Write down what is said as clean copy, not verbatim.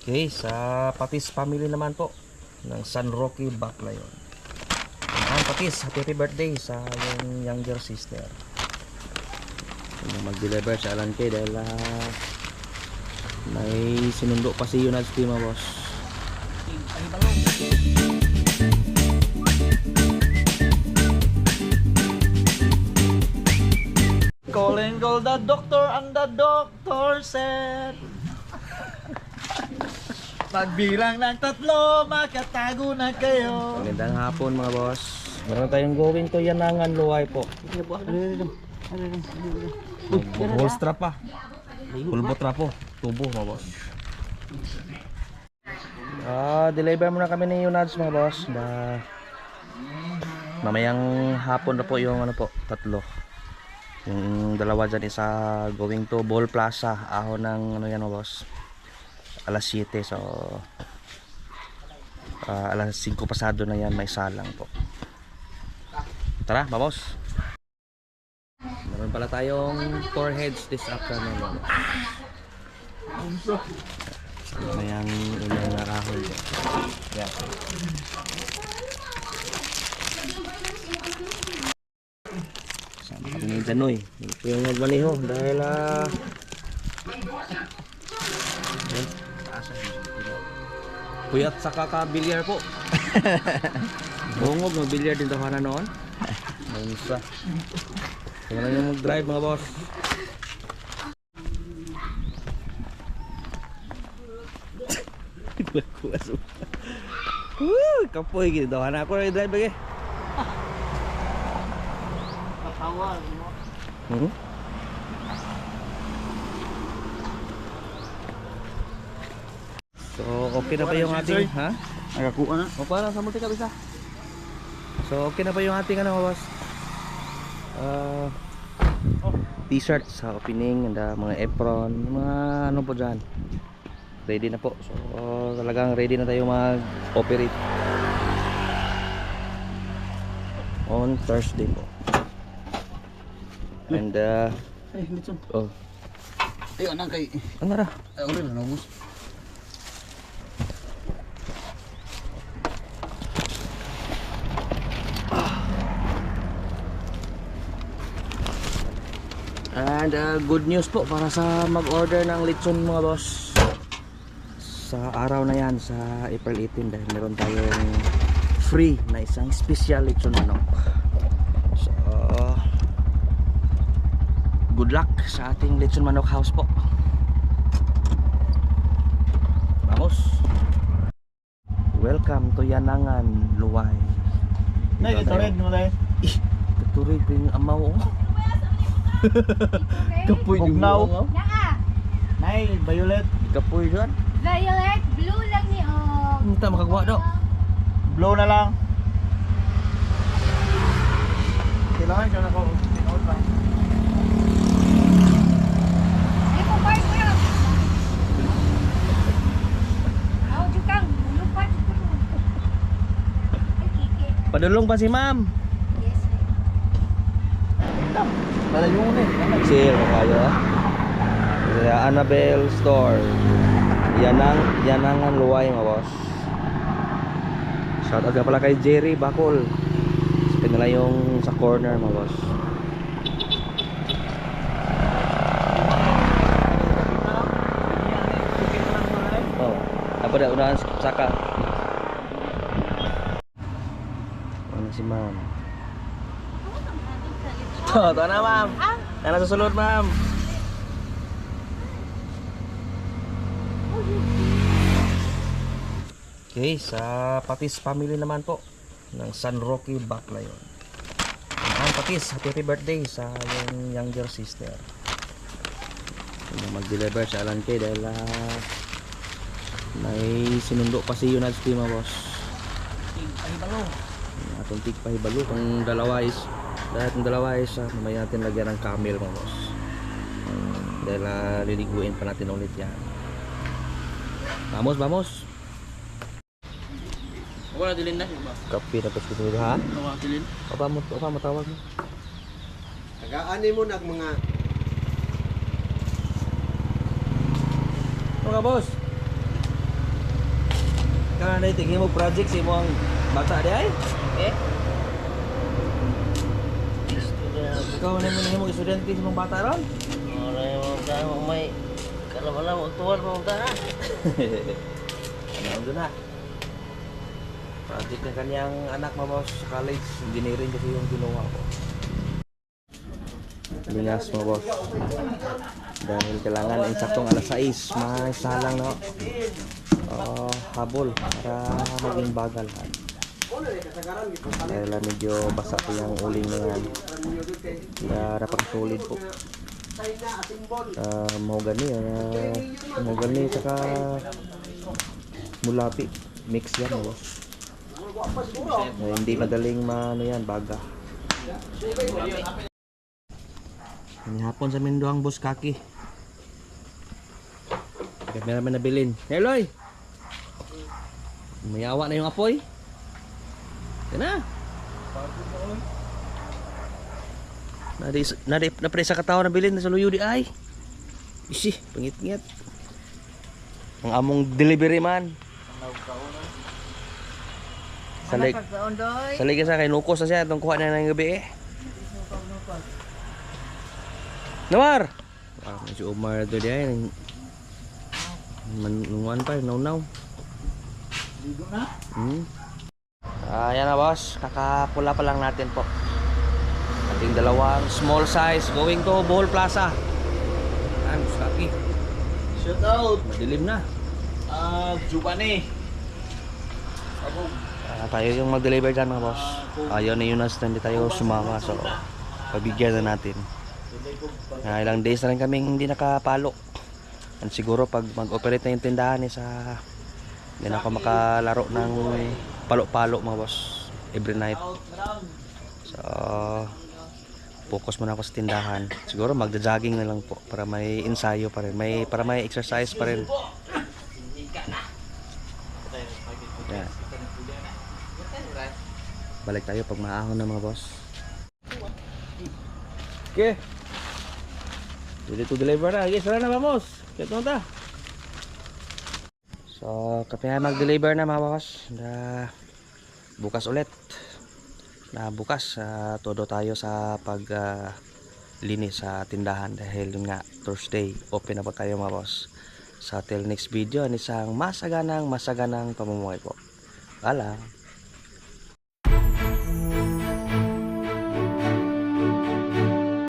Okay, sa Patis family naman po ng San Roque Baclayon. Ayan, Patis, happy birthday sa yung younger sister. Mag-deliver sa Alan Kay dahil may sinundo pa si Yunad Steam, boss. Calling all the doctor and the doctor said pagbilang ng 3, makatago na kayo. Magandang hapon mga boss. Meron tayong going to Yanangan Luway po. Bolstra pa. Pulbotra po. Tubo mga boss. Deliver muna kami ni Yunads mga boss. Mamayang hapon na po yung ano po, 3. Yung dalawa dyan isa going to Ball Plaza. Ahon ng ano yan mga boss, alas 7. So alas 5 pasado na yan, may salang po. Tara mga boss. Meron pala tayong 4 heads this afternoon. Mamayang unang narahol po. Yeah. Sama kami ni Danoy. Ito yung magmaniho dahil puyat sa kaka-bilyar po. Bungog, mag-bilyar din tahanan noon. Mansa. Kaya lang yung mag-drive mga boss. Kapoy gitu tahanan ako na i-drive lagi. Katawan mo. So okay na ba yung ating Nagakuha na. O para sa multi ka bisa. So okay na ba yung ating ano boss? T-shirt sa opening and mga apron, mga ano po dyan. Ready na po. So talagang ready na tayo mag-operate on Thursday po. And Ay, litson. oh, Ay, anang kay. ano ra? Ay, uli na nabus. And good news po para sa mag-order ng lechon mga boss. Sa araw na yan, sa April 18, dahil meron tayong free na isang special lechon manok. So good luck sa ating lechon manok house po. Vamos. Welcome to Yanangan Luway. Nay, ito rin mo dai. Katurig yung amaw. Kapoy yung Bugnaw. Naa, Nay, violet. Kapoy dyan. violet, blue lang ni Hindi tayo makagawa daw. Blow na lang. Kailangan siya na ko. Tinood lang. Ay mo park ko yun. Ako jukang, lupat ko. Ay kiki. Padulong pa si ma'am. Yes. Talayong eh. Sale mo kayo. Sa Annabelle Store. Yanangan Luway mga boss. Shout out ka pala kay Jerry Bacol. Sa nila yung sa corner mga boss. Oh, apa dah unahan saka. Ano si ma'am? Ito na ma'am. Ano susunod ma'am? Okay, sa Patis family naman po ng San Roque Baclayon. Ayan, Patis, happy birthday sa yung younger sister. Mag-deliver sa Alan Kay dahil may sinundo pa si Yunad Steam, boss. Atong tig pahibalo. Kung dalawa is mamaya natin lagyan ng camel mga boss. Dahil liliguin pa natin ulit yan. Vamos, vamos. Wala dilin na ba? Kape na pati dito ha? Wala dilin. Apa mo tawag mo? Tagaan mo nag mga Mga boss. Ikaw na tingin mo project si mo ang bata di ay? Eh? Ikaw na mo estudyante si mong bata ron? Oray mo tayo may kalabalam o tuwan mo tayo. Ano doon na? Project ng kanyang anak mo boss sa college. Engineering kasi yung ginawa ko. Lingas mo boss. Dahil kailangan insaktong alas 6. May salang no. Habol para maging bagal. Dahil medyo basa po yung uling na yan. Kaya napakasulit po. Mahogany saka mulapi. Mix yan mo boss. Hindi madaling ano yan, baga. Hapon sa Mindoang boss kaki. Kamera man nabilin. Heloy! Mayawa na yung apoy. Yan na. Napre sa katawa na bilin na sa luyo di ay. Isi, pangit-ngit. Ang among delivery man. Salig ka sa kay nukos na siya itong kuha na ng gabi eh. Nawar! Si Omar ito di ay. Manunguan pa, naunaw. Ligo na? Ayan na boss, kakapula pa lang natin po. Ating dalawang small size going to Bohol Plaza. Ayan, Skaki. Shout out! Madilim na. Jubane. Tayo yung mag-deliver dyan mga boss. Ayaw na yun na hindi tayo sumama. So, pabigyan na natin. Ilang days na rin kaming hindi nakapalo. And siguro pag mag-operate na yung tindahan hindi na ako makalaro ng palo-palo mga boss every night. So focus muna ako sa tindahan. Siguro magja-jogging na lang po para may ensayo pa rin, para may exercise pa rin. Yan. Balik tayo pag maahon na mga boss. Okay, ready to deliver na. Okay, sara na vamos. Kaya ta. So, kapag mag-deliver na mga boss, bukas ulit. Bukas, todo tayo sa linis sa tindahan dahil yun nga, Thursday, open na po tayo mga boss. So, till next video, isang masaganang pamumuhay po. Paalam.